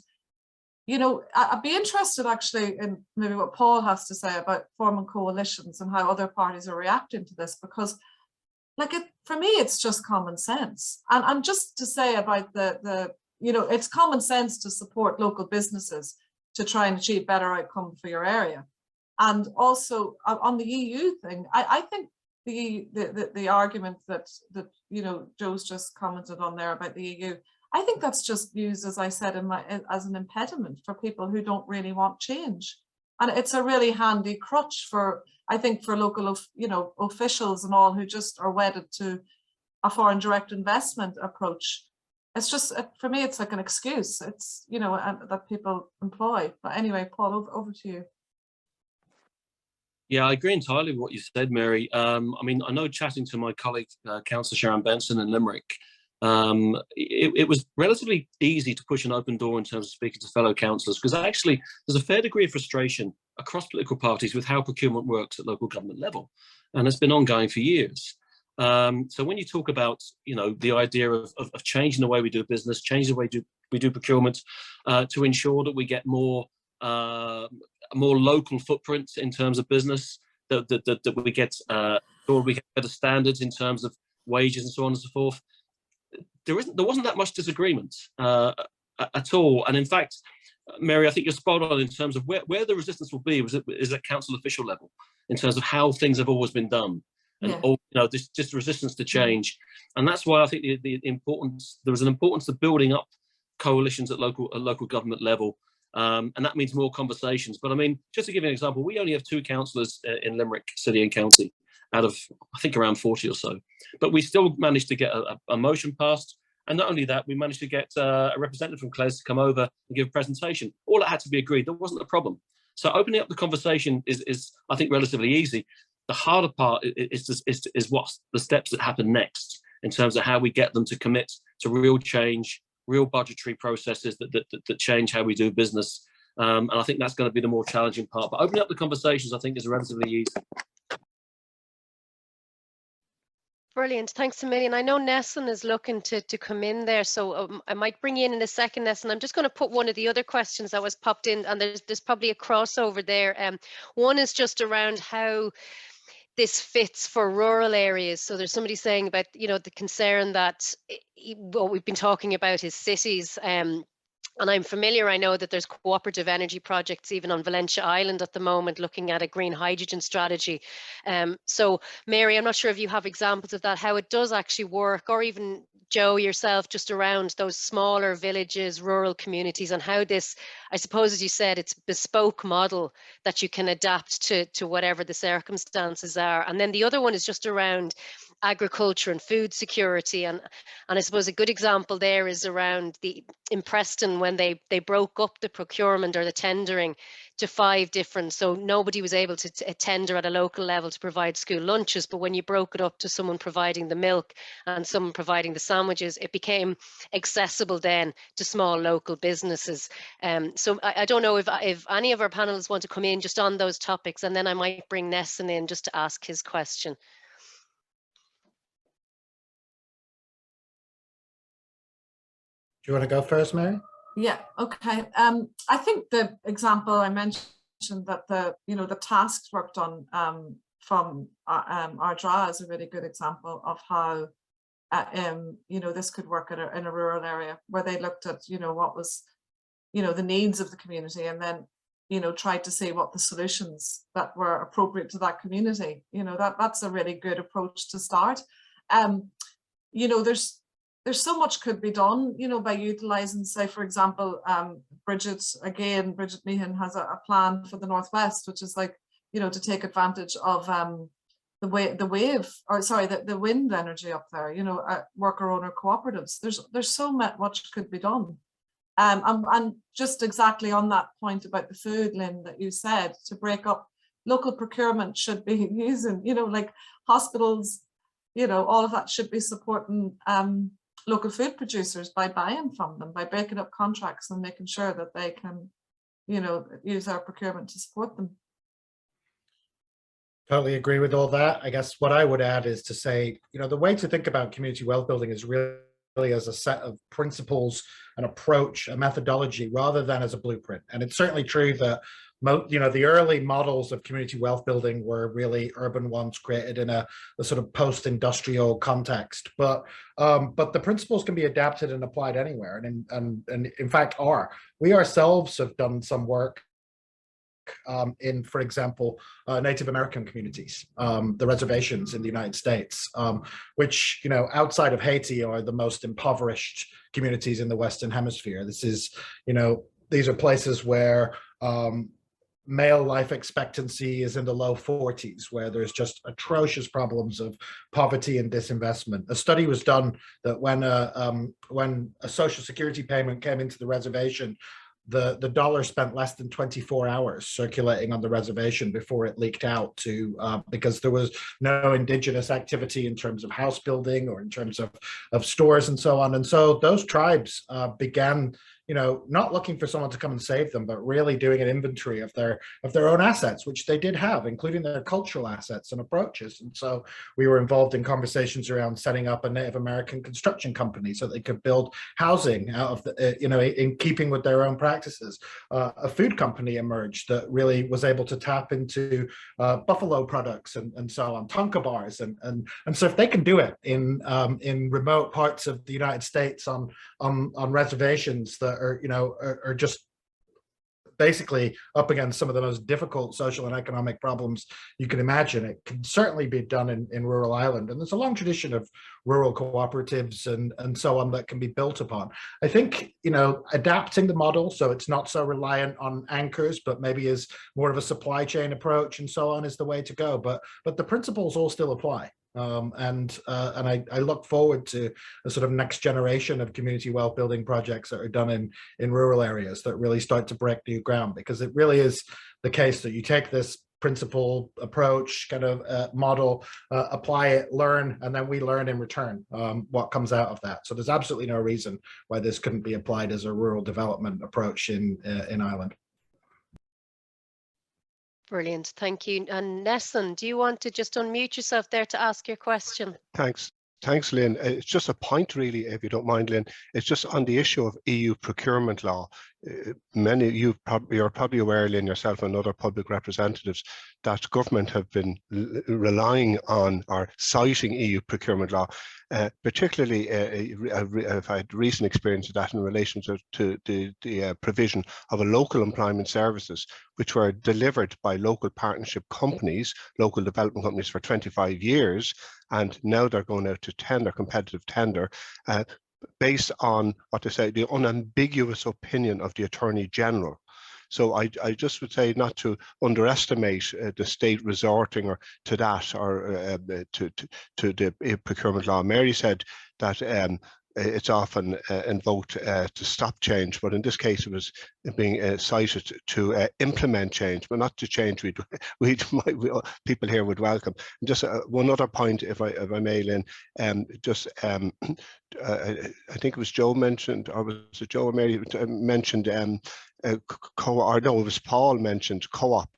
you know, I'd be interested actually in maybe what Paul has to say about forming coalitions and how other parties are reacting to this, because like for me, it's just common sense. And just to say about you know, it's common sense to support local businesses to try and achieve better outcome for your area. And also on the EU thing, I think the argument that you know, Joe's just commented on there about the EU, I think that's just used, as I said, as an impediment for people who don't really want change. And it's a really handy crutch for, I think, for local, you know, officials and all who just are wedded to a foreign direct investment approach. It's just, for me, it's like an excuse. It's, you know, that people employ. But anyway, Paul, over to you. Yeah, I agree entirely with what you said, Mary. I mean, I know chatting to my colleague, Councillor Sharon Benson in Limerick, it was relatively easy to push an open door in terms of speaking to fellow councillors, because actually there's a fair degree of frustration across political parties with how procurement works at local government level, and it's been ongoing for years. So when you talk about, you know, the idea of changing the way we do business, changing the way we do procurement, to ensure that we get more local footprint in terms of business, that we get better standards in terms of wages and so on and so forth. There wasn't that much disagreement at all. And in fact, Mary, I think you're spot on in terms of where the resistance will be is at council official level, in terms of how things have always been done. And Yeah. all, you know, this just resistance to change. And that's why I think there was an importance of building up coalitions at local government level. And that means more conversations. But I mean, just to give you an example, we only have 2 councillors in Limerick City and County out of, I think, around 40 or so. But we still managed to get a motion passed. And not only that, we managed to get a representative from Clays to come over and give a presentation. All that had to be agreed. There wasn't a problem. So opening up the conversation is I think, relatively easy. The harder part is what's the steps that happen next in terms of how we get them to commit to real change, real budgetary processes that change how we do business. And I think that's going to be the more challenging part. But opening up the conversations, I think, is relatively easy. Brilliant. Thanks a million. I know Nessun is looking to come in there, so I might bring you in a second, Nessun. I'm just going to put one of the other questions that was popped in, and there's probably a crossover there. One is just around how this fits for rural areas. So there's somebody saying about, you know, the concern that what we've been talking about is cities. And I'm familiar, I know that there's cooperative energy projects even on Valentia Island at the moment looking at a green hydrogen strategy. So Mary, I'm not sure if you have examples of that, how it does actually work, or even Joe yourself, just around those smaller villages, rural communities, and how this, I suppose, as you said, it's a bespoke model that you can adapt to whatever the circumstances are. And then the other one is just around agriculture and food security, and I suppose a good example there is around in Preston, when they broke up the procurement or the tendering to 5 different, so nobody was able to tender at a local level to provide school lunches, but when you broke it up to someone providing the milk and someone providing the sandwiches, it became accessible then to small local businesses. So I don't know if any of our panelists want to come in just on those topics, and then I might bring Nessun in just to ask his question. Do you want to go first, Mary? Yeah, okay. I think the example I mentioned that the tasks worked on from Ardra is a really good example of how this could work in a rural area, where they looked at what was the needs of the community, and then tried to see what the solutions that were appropriate to that community. That's a really good approach to start. There's so much could be done, by utilizing, say, for example, Bridget Meehan has a plan for the Northwest, which is like, to take advantage of the wind energy up there, worker owner cooperatives. There's so much could be done. And just exactly on that point about the food, Lynn, that you said, to break up local procurement should be using, like hospitals, all of that should be supporting local food producers by buying from them, by breaking up contracts and making sure that they can, use our procurement to support them. Totally agree with all that. I guess what I would add is to say, the way to think about community wealth building is really as a set of principles, an approach, a methodology, rather than as a blueprint. And it's certainly true that the early models of community wealth building were really urban ones created in a sort of post-industrial context. But the principles can be adapted and applied anywhere, and in fact are. We ourselves have done some work in, for example, Native American communities, the reservations in the United States, which, outside of Haiti, are the most impoverished communities in the Western Hemisphere. These are places where male life expectancy is in the low 40s, where there's just atrocious problems of poverty and disinvestment. A study was done that when a social security payment came into the reservation, the dollar spent less than 24 hours circulating on the reservation before it leaked out because there was no indigenous activity in terms of house building or in terms of stores and so on. And so those tribes began, not looking for someone to come and save them, but really doing an inventory of their own assets, which they did have, including their cultural assets and approaches. And so we were involved in conversations around setting up a Native American construction company so they could build housing out of in keeping with their own practices. A food company emerged that really was able to tap into buffalo products and so on, tonka bars, and so if they can do it in remote parts of the United States on reservations that are just basically up against some of the most difficult social and economic problems you can imagine, it can certainly be done in rural Ireland. And there's a long tradition of rural cooperatives and so on that can be built upon. I think, adapting the model so it's not so reliant on anchors, but maybe is more of a supply chain approach and so on, is the way to go. But the principles all still apply. And I look forward to a sort of next generation of community wealth building projects that are done in rural areas that really start to break new ground, because it really is the case that you take this principle approach kind of model, apply it, learn, and then we learn in return what comes out of that. So there's absolutely no reason why this couldn't be applied as a rural development approach in Ireland. Brilliant, thank you. And Nessun, do you want to just unmute yourself there to ask your question? Thanks, Lynn. It's just a point, really, if you don't mind, Lynn. It's just on the issue of EU procurement law. You're probably aware, Lynn, yourself and other public representatives, that government have been relying on or citing EU procurement law. Particularly, I've had recent experience of that in relation to the provision of a local employment services, which were delivered by local partnership companies, local development companies, for 25 years, and now they're going out to tender, competitive tender, based on what they say, the unambiguous opinion of the Attorney General. So I just would say not to underestimate the state resorting to that or to the procurement law. Mary said that it's often invoked to stop change, but in this case it was being cited to implement change, but not to change people here would welcome. And just one other point, if I may, Lynn, I think it was Joe mentioned, or was it Joe or Mary mentioned it was Paul mentioned co-op.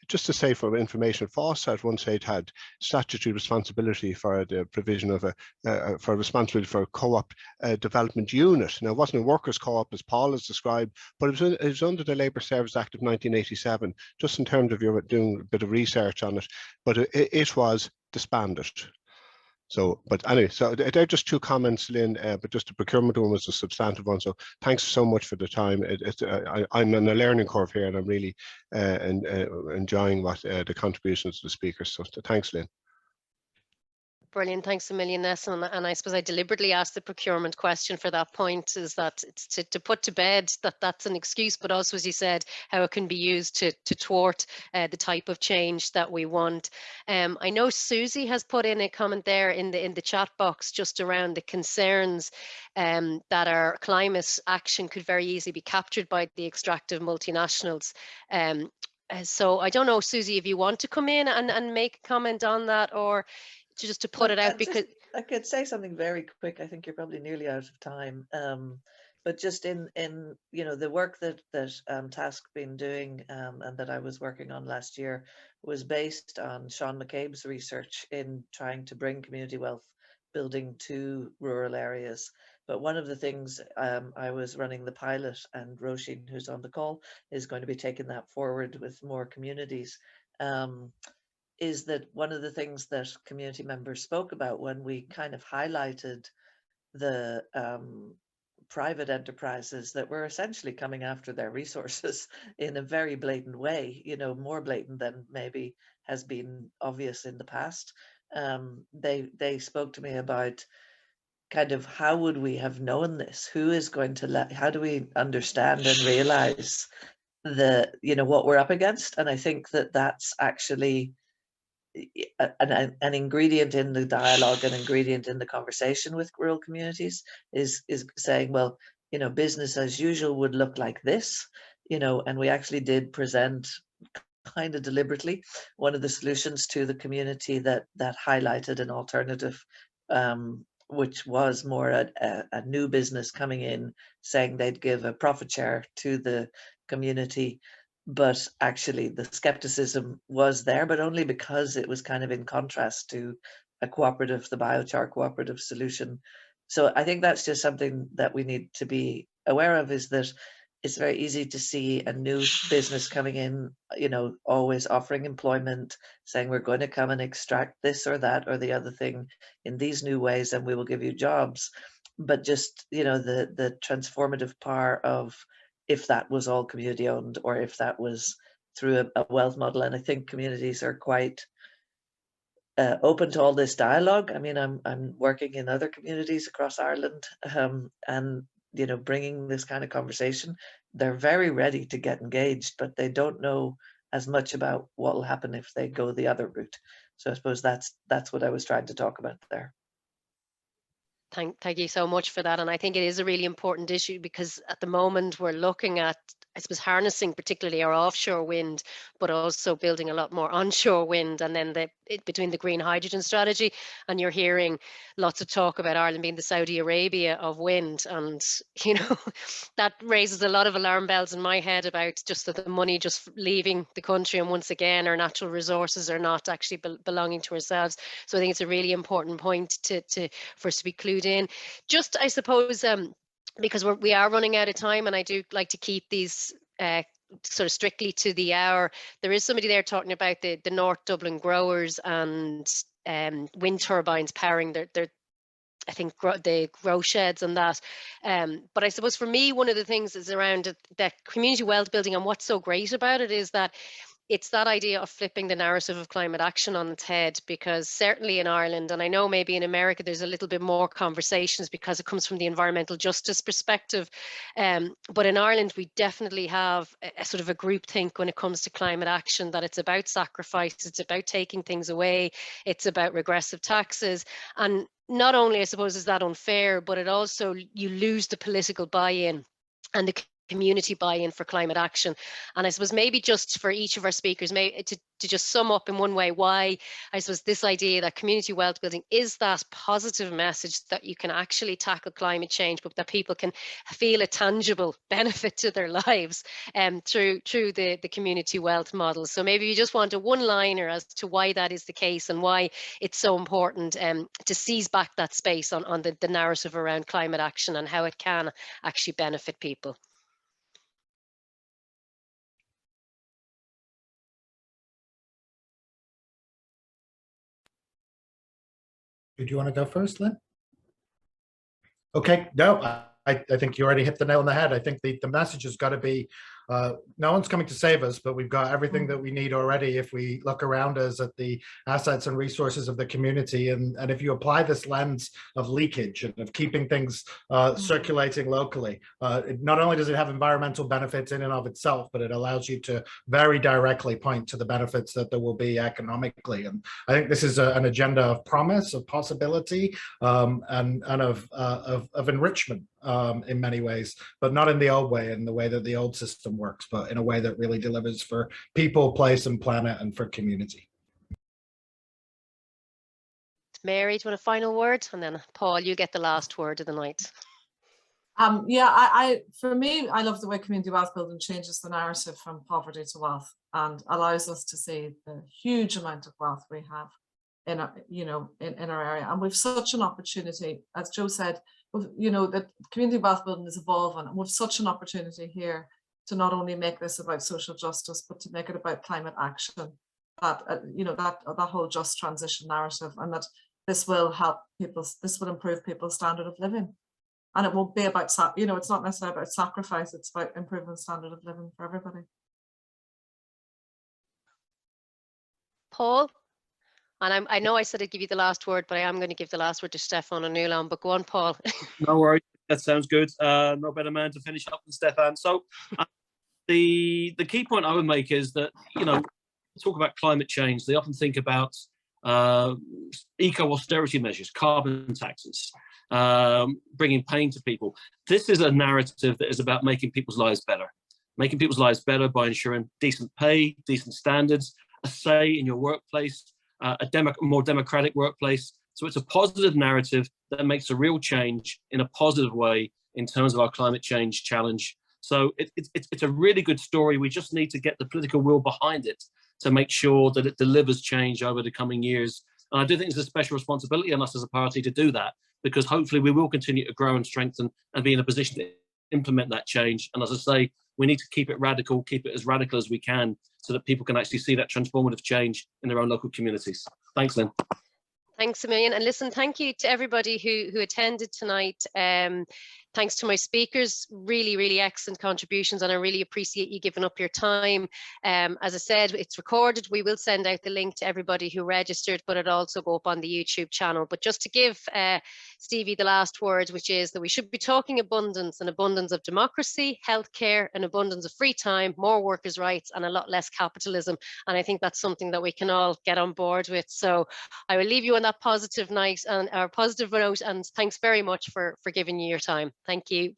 Just to say, for information, Fawcett once said had statutory responsibility for the provision of for responsibility for a co-op development unit. Now, it wasn't a workers' co-op as Paul has described, but it was under the Labour Service Act of 1987, just in terms of you doing a bit of research on it, but it was disbanded. So, but anyway, so they're just two comments, Lynn, but just the procurement one was a substantive one. So thanks so much for the time. I'm on a learning curve here, and I'm really enjoying what the contributions of the speakers. So thanks, Lynn. Brilliant, thanks a million, Nessun. And I suppose I deliberately asked the procurement question for that point, is that it's to put to bed that that's an excuse, but also, as you said, how it can be used to thwart the type of change that we want. I know Susie has put in a comment there in the chat box just around the concerns that our climate action could very easily be captured by the extractive multinationals. So I don't know, Susie, if you want to come in and make a comment on that, or just to put it out, because I could say something very quick. I think you're probably nearly out of time. But just in the work that Task been doing and that I was working on last year was based on Sean McCabe's research in trying to bring community wealth building to rural areas. But one of the things, I was running the pilot, and Roisin, who's on the call, is going to be taking that forward with more communities, is that one of the things that community members spoke about when we kind of highlighted the private enterprises that were essentially coming after their resources in a very blatant way, you know, more blatant than maybe has been obvious in the past. They spoke to me about kind of how would we have known this? Who is going to how do we understand and realize what we're up against? And I think that that's actually an ingredient in the dialogue, an ingredient in the conversation with rural communities is saying, well, business as usual would look like this, and we actually did present kind of deliberately one of the solutions to the community that highlighted an alternative, which was more a new business coming in saying they'd give a profit share to the community. But actually the skepticism was there, but only because it was kind of in contrast to a cooperative, the biochar cooperative solution. So I think that's just something that we need to be aware of, is that it's very easy to see a new business coming in, always offering employment, saying we're going to come and extract this or that or the other thing in these new ways and we will give you jobs. But just, the transformative power of, if that was all community owned or if that was through a wealth model. And I think communities are quite open to all this dialogue. I mean, I'm working in other communities across Ireland, and bringing this kind of conversation. They're very ready to get engaged, but they don't know as much about what will happen if they go the other route. So I suppose that's what I was trying to talk about there. Thank you so much for that. And I think it is a really important issue, because at the moment we're looking at, I suppose, harnessing particularly our offshore wind, but also building a lot more onshore wind, and then between the green hydrogen strategy. And you're hearing lots of talk about Ireland being the Saudi Arabia of wind. And, that raises a lot of alarm bells in my head about just that the money just leaving the country, and once again, our natural resources are not actually belonging to ourselves. So I think it's a really important point for us to be clued in. Just, I suppose, because we are running out of time, and I do like to keep these sort of strictly to the hour. There is somebody there talking about the North Dublin growers and wind turbines powering their I think the grow sheds and that. But I suppose for me, one of the things is around that community wealth building, and what's so great about it is that it's that idea of flipping the narrative of climate action on its head, because certainly in Ireland, and I know maybe in America, there's a little bit more conversations because it comes from the environmental justice perspective. But in Ireland, we definitely have a sort of a groupthink when it comes to climate action, that it's about sacrifice, it's about taking things away, it's about regressive taxes. And not only, I suppose, is that unfair, but it also, you lose the political buy-in and the community buy-in for climate action. And I suppose maybe just for each of our speakers, maybe to just sum up in one way why I suppose this idea that community wealth building is that positive message that you can actually tackle climate change, but that people can feel a tangible benefit to their lives through the community wealth model. So maybe you just want a one-liner as to why that is the case, and why it's so important to seize back that space on the narrative around climate action and how it can actually benefit people. Do you want to go first, Lynn? Okay, no, I think you already hit the nail on the head. I think the message has got to be, no one's coming to save us, but we've got everything that we need already if we look around us at the assets and resources of the community. And if you apply this lens of leakage and of keeping things circulating locally, not only does it have environmental benefits in and of itself, but it allows you to very directly point to the benefits that there will be economically. And I think this is an agenda of promise, of possibility, and of enrichment in many ways, but not in the old way, in the way that the old system works, but in a way that really delivers for people, place, and planet, and for community. Mary, do you want a final word? And then Paul, you get the last word of the night. Yeah, for me, I love the way community wealth building changes the narrative from poverty to wealth, and allows us to see the huge amount of wealth we have in our, you know, in our area. And we've such an opportunity, as Joe said, you know, that community wealth building is evolving, and we've such an opportunity here to not only make this about social justice, but to make it about climate action, that you know, that whole just transition narrative, and that this will help people, this will improve people's standard of living. And it won't be about, you know, it's not necessarily about sacrifice, it's about improving standard of living for everybody. Paul? And I know I said I'd give you the last word, but I am going to give the last word to Stefan and Nulan. But go on, Paul. No worries, that sounds good. No better man to finish up than Stefan. So the key point I would make is that, you know, talk about climate change, they often think about eco-austerity measures, carbon taxes, bringing pain to people. This is a narrative that is about making people's lives better by ensuring decent pay, decent standards, a say in your workplace, a more democratic workplace. So it's a positive narrative that makes a real change in a positive way in terms of our climate change challenge. So it's a really good story. We just need to get the political will behind it to make sure that it delivers change over the coming years. And I do think there's a special responsibility on us as a party to do that, because hopefully we will continue to grow and strengthen and be in a position to implement that change. And as I say, we need to keep it radical, keep it as radical as we can, so that people can actually see that transformative change in their own local communities. Thanks, Lynn. Thanks a million. And listen, thank you to everybody who attended tonight. Thanks to my speakers, really, really excellent contributions, and I really appreciate you giving up your time. As I said, it's recorded. We will send out the link to everybody who registered, but it'll also go up on the YouTube channel. But just to give Stevie the last word, which is that we should be talking abundance, an abundance of democracy, healthcare, an abundance of free time, more workers' rights, and a lot less capitalism. And I think that's something that we can all get on board with. So I will leave you on that positive night and our positive note, and thanks very much for giving you your time. Thank you.